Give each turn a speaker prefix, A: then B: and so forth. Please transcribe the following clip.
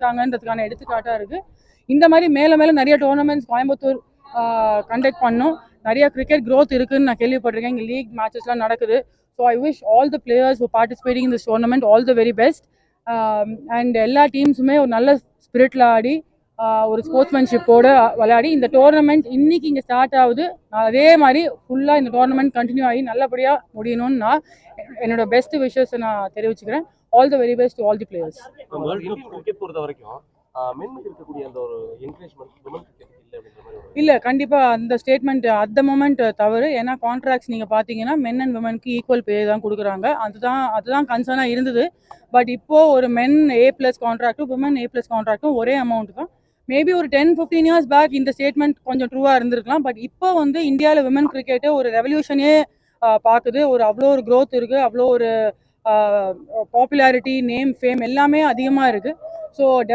A: இருக்காங்கன்றதுக்கான எடுத்துக்காட்டாக இருக்குது. இந்த மாதிரி மேலே மேலே நிறைய டோர்னமெண்ட்ஸ் கோயம்புத்தூர் கண்டக்ட் பண்ணோம். நிறைய கிரிக்கெட் க்ரோத் இருக்குன்னு நான் கேள்விப்பட்டிருக்கேன். இங்கே லீக் மேட்சஸ்லாம் நடக்குது. So I wish all the players who participating in this tournament all the very best. And எல்லா டீம்ஸுமே ஒரு நல்ல ஸ்பிரிட்டில் ஆடி ஒரு ஸ்போர்ட்ஸ்மேன்ஷிப்போடு விளையாடி இந்த டோர்னமெண்ட் இன்னைக்கு இங்கே ஸ்டார்ட் ஆகுது. அதே மாதிரி ஃபுல்லாக இந்த டோர்னமெண்ட் கண்டினியூ ஆகி நல்லபடியாக முடியணும்னு நான் என்னோட பெஸ்ட் விஷஸை நான் தெரிவிச்சுக்கிறேன். All the very best to all the players.
B: பொறுத்த வரைக்கும்
A: இல்லை, கண்டிப்பாக அந்த ஸ்டேட்மெண்ட் அட் த மொமெண்ட் தவறு. ஏன்னா கான்ட்ராக்ட்ஸ் நீங்கள் பார்த்தீங்கன்னா மென் அண்ட் விமனுக்கு ஈக்குவல் பே தான் கொடுக்குறாங்க. அதுதான் கன்சர்னாக இருந்தது. பட் இப்போது ஒரு மென் A+ கான்ட்ராக்டும் விமன் A+ கான்ட்ராக்டும் ஒரே அமௌண்ட் தான். மேபி ஒரு 10-15 இயர்ஸ் பேக் இந்த ஸ்டேட்மெண்ட் கொஞ்சம் ட்ரூவாக இருந்திருக்கலாம். பட் இப்போ வந்து இந்தியாவில் விமன் கிரிக்கெட்டு ஒரு ரெவல்யூஷனே பார்க்குது. அவ்வளோ ஒரு க்ரோத் இருக்குது, அவ்வளோ ஒரு பாப்புலாரிட்டி, நேம், ஃபேம் எல்லாமே அதிகமாக இருக்குது. ஸோ